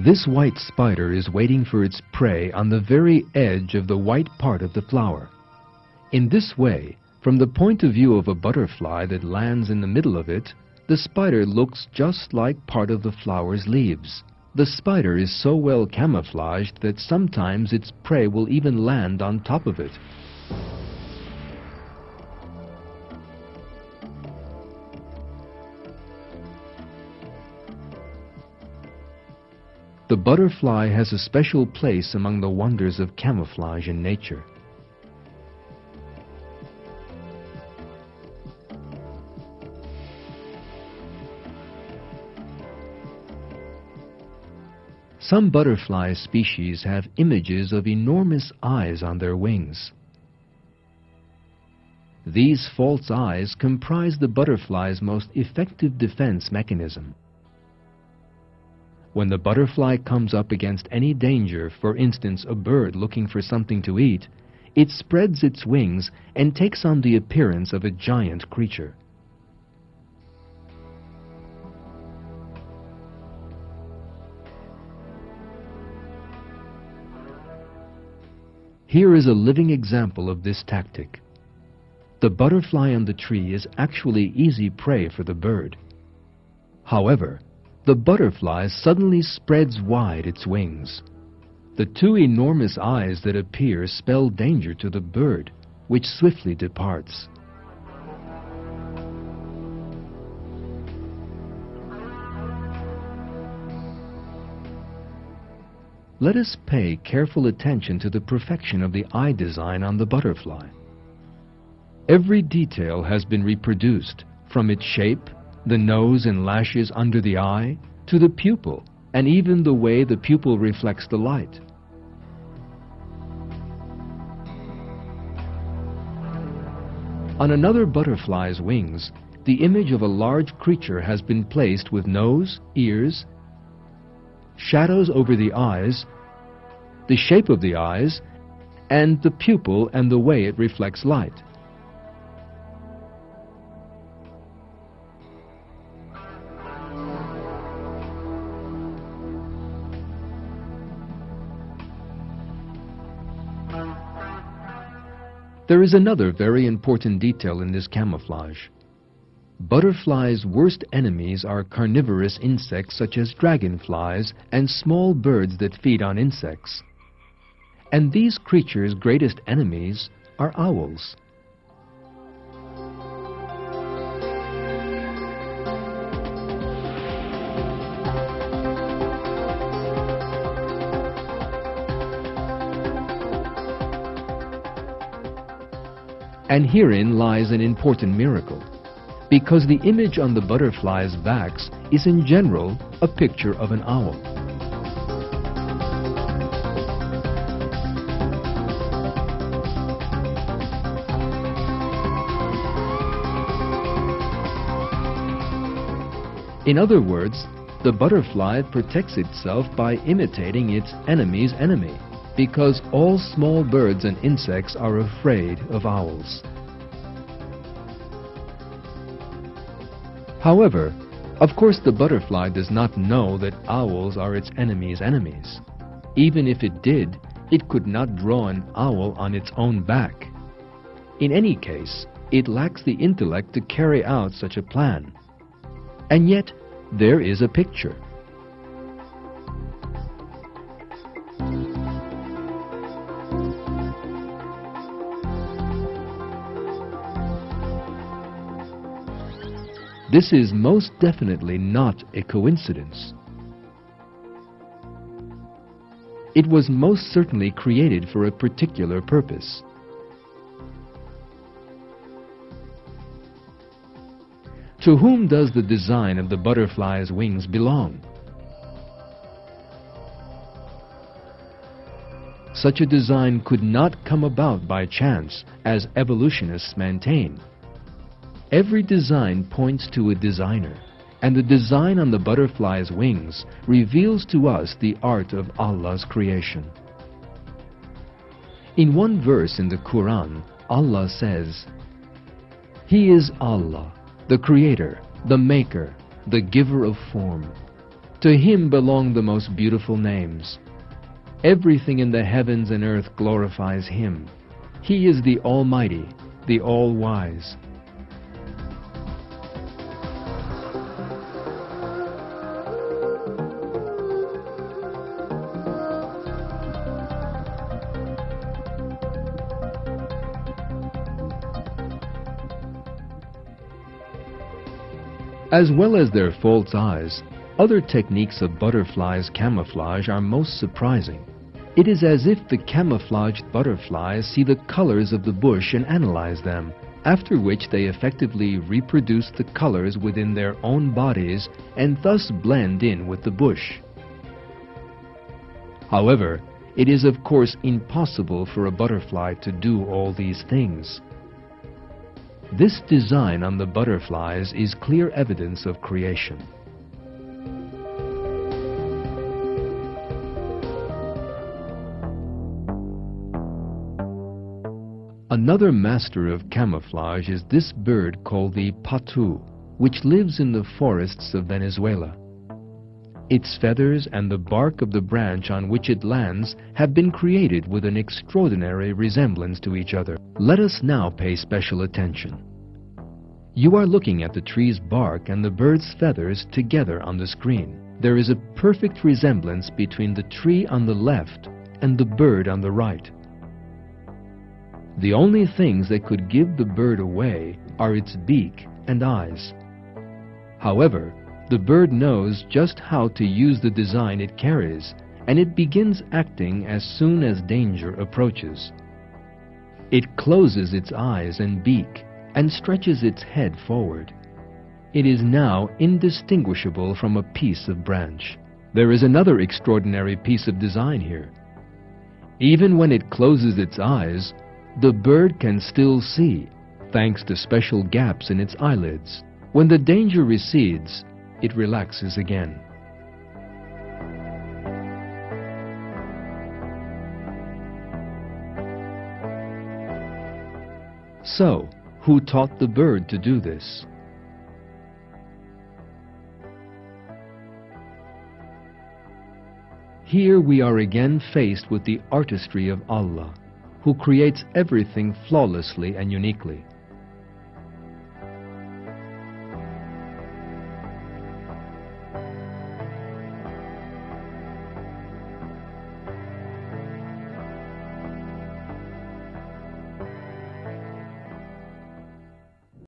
This white spider is waiting for its prey on the very edge of the white part of the flower. In this way, from the point of view of a butterfly that lands in the middle of it, the spider looks just like part of the flower's leaves. The spider is so well camouflaged that sometimes its prey will even land on top of it. The butterfly has a special place among the wonders of camouflage in nature. Some butterfly species have images of enormous eyes on their wings. These false eyes comprise the butterfly's most effective defense mechanism. When the butterfly comes up against any danger, for instance a bird looking for something to eat, it spreads its wings and takes on the appearance of a giant creature. Here is a living example of this tactic. The butterfly on the tree is actually easy prey for the bird. However, the butterfly suddenly spreads wide its wings. The two enormous eyes that appear spell danger to the bird, which swiftly departs. Let us pay careful attention to the perfection of the eye design on the butterfly. Every detail has been reproduced, from its shape, the nose and lashes under the eye, to the pupil, and even the way the pupil reflects the light. On another butterfly's wings, the image of a large creature has been placed with nose, ears, shadows over the eyes, the shape of the eyes, and the pupil and the way it reflects light. There is another very important detail in this camouflage. Butterflies' worst enemies are carnivorous insects such as dragonflies and small birds that feed on insects. And these creatures' greatest enemies are owls. And herein lies an important miracle, because the image on the butterfly's backs is in general a picture of an owl. In other words, the butterfly protects itself by imitating its enemy's enemy, because all small birds and insects are afraid of owls. However, of course the butterfly does not know that owls are its enemy's enemies. Even if it did, it could not draw an owl on its own back. In any case, it lacks the intellect to carry out such a plan. And yet, there is a picture. This is most definitely not a coincidence. It was most certainly created for a particular purpose. To whom does the design of the butterfly's wings belong? Such a design could not come about by chance, as evolutionists maintain. Every design points to a designer, and the design on the butterfly's wings reveals to us the art of Allah's creation. In one verse in the Quran, Allah says, "He is Allah, the Creator, the Maker, the Giver of form. To Him belong the most beautiful names. Everything in the heavens and earth glorifies Him. He is the Almighty, the All-Wise. As well as their false eyes, other techniques of butterflies' camouflage are most surprising. It is as if the camouflaged butterflies see the colors of the bush and analyze them, after which they effectively reproduce the colors within their own bodies and thus blend in with the bush. However, it is of course impossible for a butterfly to do all these things. This design on the butterflies is clear evidence of creation. Another master of camouflage is this bird called the patu, which lives in the forests of Venezuela. Its feathers and the bark of the branch on which it lands have been created with an extraordinary resemblance to each other. Let us now pay special attention. You are looking at the tree's bark and the bird's feathers together on the screen. There is a perfect resemblance between the tree on the left and the bird on the right. The only things that could give the bird away are its beak and eyes. However, the bird knows just how to use the design it carries, and it begins acting as soon as danger approaches. It closes its eyes and beak and stretches its head forward. It is now indistinguishable from a piece of branch. There is another extraordinary piece of design here. Even when it closes its eyes, the bird can still see, thanks to special gaps in its eyelids. When the danger recedes, it relaxes again. So, who taught the bird to do this? Here we are again faced with the artistry of Allah, who creates everything flawlessly and uniquely.